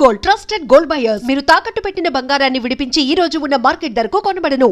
Gold, trusted gold buyers. మీరు తాకట్టు పెట్టిన బంగారాన్ని విడిపించి ఈ రోజు ఉన్న మార్కెట్ ధరకు కొనబడను.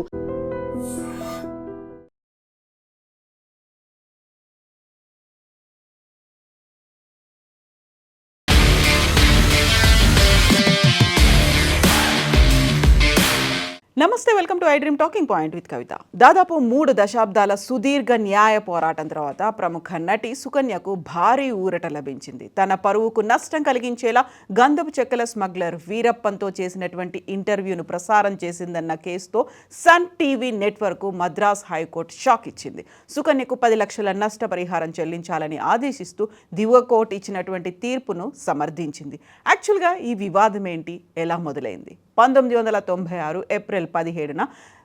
నమస్తే, welcome to I Dream Talking Point with Kavitha. దాదాపు 3 దశాబ్దాల సుదీర్ఘ న్యాయ పోరాటం తర్వాత ప్రముఖ నటి సుకన్యకు భారీ ఊరట లభించింది. తన పరువుకు నష్టం కలిగించేలా గంధపు చెక్కల స్మగ్లర్ వీరప్పన్తో చేసినటువంటి ఇంటర్వ్యూను ప్రసారం చేసిందన్న కేసుతో Sun TV network Madras high court shock ఇచ్చింది. సుకన్యకు 10 లక్షల నష్టపరిహారం చెల్లించాలని ఆదేశిస్తూ దిగువ కోర్టు ఇచ్చినటువంటి తీర్పును సమర్థించింది. యాక్చువల్గా ఈ వివాదం ఏంటి, ఎలా మొదలైంది? 1996 ఏప్రిల్ 17న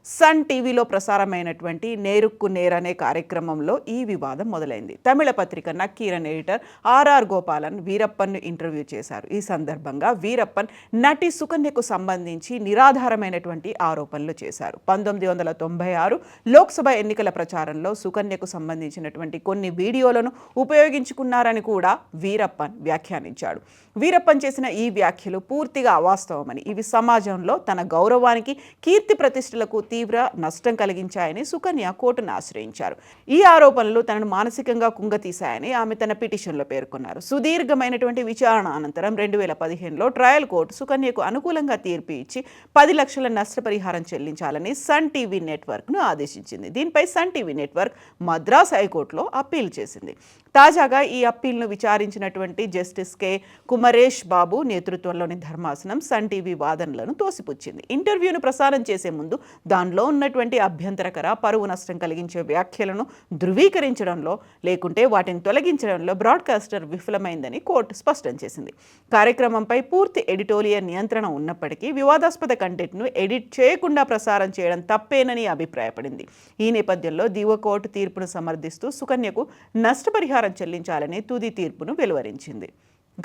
సన్ టీవీలో ప్రసారమైనటువంటి నేరుక్కు నేరనే కార్యక్రమంలో ఈ వివాదం మొదలైంది. తమిళ పత్రిక Nakkeeran editor RR Gopalan వీరప్పన్ను interview చేశారు. ఈ సందర్భంగా వీరప్పన్ నటి సుకన్యకు సంబంధించి నిరాధారమైనటువంటి ఆరోపణలు చేశారు. 1996 లోక్సభ ఎన్నికల ప్రచారంలో సుకన్యకు సంబంధించినటువంటి కొన్ని వీడియోలను ఉపయోగించుకున్నారని కూడా వీరప్పన్ వ్యాఖ్యానించాడు. వీరప్పన్ చేసిన ఈ వ్యాఖ్యలు పూర్తిగా అవాస్తవమని, ఇవి సమాజంలో తన గౌరవానికి, కీర్తి ప్రతిష్టలకు తీవ్ర నష్టం కలిగించాయని సుకన్య కోర్టును ఆశ్రయించారు. ఈ ఆరోపణలు తనను మానసికంగా కుంగతీశాయని ఆమె తన పిటిషన్లో పేర్కొన్నారు. సుదీర్ఘమైనటువంటి విచారణ అనంతరం 2015లో ట్రయల్ కోర్టు సుకన్యకు అనుకూలంగా తీర్పు ఇచ్చి 10 లక్షల నష్టపరిహారం చెల్లించాలని సన్ టీవీ నెట్వర్క్ను ఆదేశించింది. దీనిపై సన్ టీవీ నెట్వర్క్ మద్రాస్ హైకోర్టులో అప్పీల్ చేసింది. తాజాగా ఈ అప్పీల్ను విచారించినటువంటి జస్టిస్ కె కుమరేష్ బాబు నేతృత్వంలోని ధర్మాసనం సన్ టీవీ వాదనలను తోసిపుచ్చింది. ఇంటర్వ్యూను ప్రసారం చేసే ముందు దానిలో ఉన్నటువంటి అభ్యంతరకర, పరువు నష్టం కలిగించే వ్యాఖ్యలను ధృవీకరించడంలో లేకుంటే వాటిని తొలగించడంలో బ్రాడ్కాస్టర్ విఫలమైందని కోర్టు స్పష్టం చేసింది. కార్యక్రమంపై పూర్తి ఎడిటోరియల్ నియంత్రణ ఉన్నప్పటికీ వివాదాస్పద కంటెంట్ను ఎడిట్ చేయకుండా ప్రసారం చేయడం తప్పేనని అభిప్రాయపడింది. ఈ నేపథ్యంలో దిగువ కోర్టు తీర్పును సమర్థిస్తూ సుకన్యకు నష్టపరిహారం చెల్లించాలని తుది తీర్పును వెలువరించింది.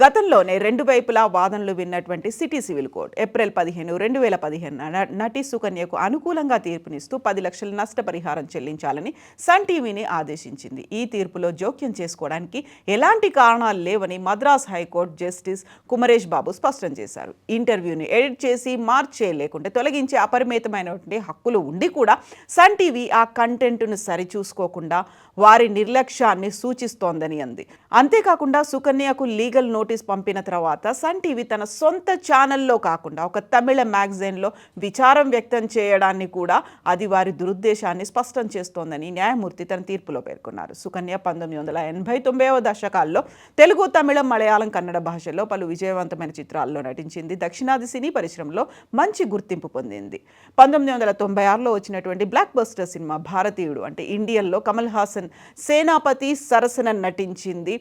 గతంలోనే 2 వైపులా వాదనలు విన్నటువంటి సిటీ సివిల్ కోర్టు ఏప్రిల్ 15, 2015 నటి సుకన్యకు అనుకూలంగా తీర్పునిస్తూ 10 లక్షల నష్టపరిహారం చెల్లించాలని సన్ టీవీని ఆదేశించింది. ఈ తీర్పులో జోక్యం చేసుకోవడానికి ఎలాంటి కారణాలు లేవని మద్రాస్ హైకోర్టు జస్టిస్ కుమరేష్ బాబు స్పష్టం చేశారు. ఇంటర్వ్యూని ఎడిట్ చేసి మార్చే లేకుంటే తొలగించే అపరిమితమైనటువంటి హక్కులు ఉండి కూడా సన్ టీవీ ఆ కంటెంట్ను సరిచూసుకోకుండా వారి నిర్లక్ష్యాన్ని సూచిస్తోందని అంది. అంతేకాకుండా సుకన్యకు లీగల్ నోటీస్ పంపిన తర్వాత సన్ టీవీ తన సొంత ఛానల్లో కాకుండా ఒక తమిళ మ్యాగజైన్లో విచారం వ్యక్తం చేయడాన్ని కూడా అది వారి దురుద్దేశాన్ని స్పష్టం చేస్తోందని న్యాయమూర్తి తన తీర్పులో పేర్కొన్నారు. సుకన్య 1980-90వ దశకాల్లో తెలుగు, తమిళం, మలయాళం, కన్నడ భాషల్లో పలు విజయవంతమైన చిత్రాల్లో నటించింది. దక్షిణాది సినీ పరిశ్రమలో మంచి గుర్తింపు పొందింది. 1996లో వచ్చినటువంటి బ్లాక్ బస్టర్ సినిమా భారతీయుడు అంటే ఇండియన్లో కమల్ హాసన్ సేనాపతి సరసన నటించింది.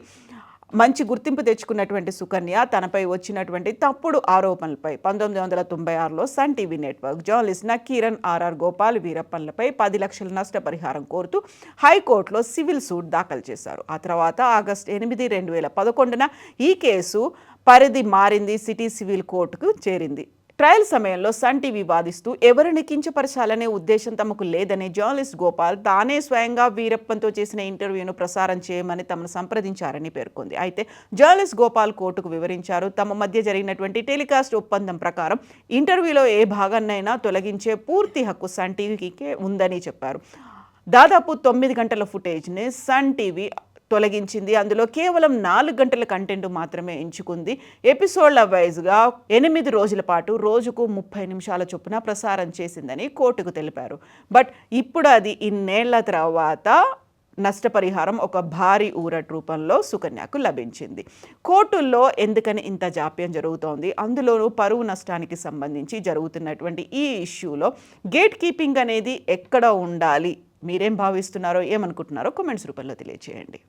మంచి గుర్తింపు తెచ్చుకున్నటువంటి సుకన్య తనపై వచ్చినటువంటి తప్పుడు ఆరోపణలపై 1996లో Sun TV network journalist Nakkeeran R R Gopal వీరప్పన్లపై 10 లక్షల నష్టపరిహారం కోరుతూ హైకోర్టులో సివిల్ సూట్ దాఖలు చేశారు. ఆ తర్వాత ఆగస్టు 8, 2011న ఈ కేసు పరిధి మారింది, సిటీ సివిల్ కోర్టుకు చేరింది. ట్రయల్ సమయంలో సన్ టీవీ వాదిస్తూ ఎవరిని కించపరచాలనే ఉద్దేశం తమకు లేదని జర్నలిస్ట్ గోపాల్ తానే స్వయంగా వీరప్పన్తో చేసిన ఇంటర్వ్యూను ప్రసారం చేయమని తమను సంప్రదించారని పేర్కొంది. అయితే జర్నలిస్ట్ గోపాల్ కోర్టుకు వివరించారు, తమ మధ్య జరిగినటువంటి టెలికాస్ట్ ఒప్పందం ప్రకారం ఇంటర్వ్యూలో ఏ భాగాన్నైనా తొలగించే పూర్తి హక్కు సన్ టీవీకి ఉందని చెప్పారు. దాదాపు 9 గంటల ఫుటేజ్ని సన్ టీవీ తొలగించింది. అందులో కేవలం 4 గంటల కంటెంట్ మాత్రమే ఎంచుకుంది. ఎపిసోడ్ల వైజ్గా 8 రోజుల పాటు రోజుకు 30 నిమిషాల చొప్పున ప్రసారం చేసిందని కోర్టుకు తెలిపారు. బట్ ఇప్పుడు అది ఇన్నేళ్ల తర్వాత నష్టపరిహారం ఒక భారీ ఊరట రూపంలో సుకన్యకు లభించింది. కోర్టుల్లో ఎందుకని ఇంత జాప్యం జరుగుతోంది? అందులోనూ పరువు నష్టానికి సంబంధించి జరుగుతున్నటువంటి ఈ ఇష్యూలో గేట్ కీపింగ్ అనేది ఎక్కడ ఉండాలి? మీరేం భావిస్తున్నారో, ఏమనుకుంటున్నారో కామెంట్స్ రూపంలో తెలియజేయండి.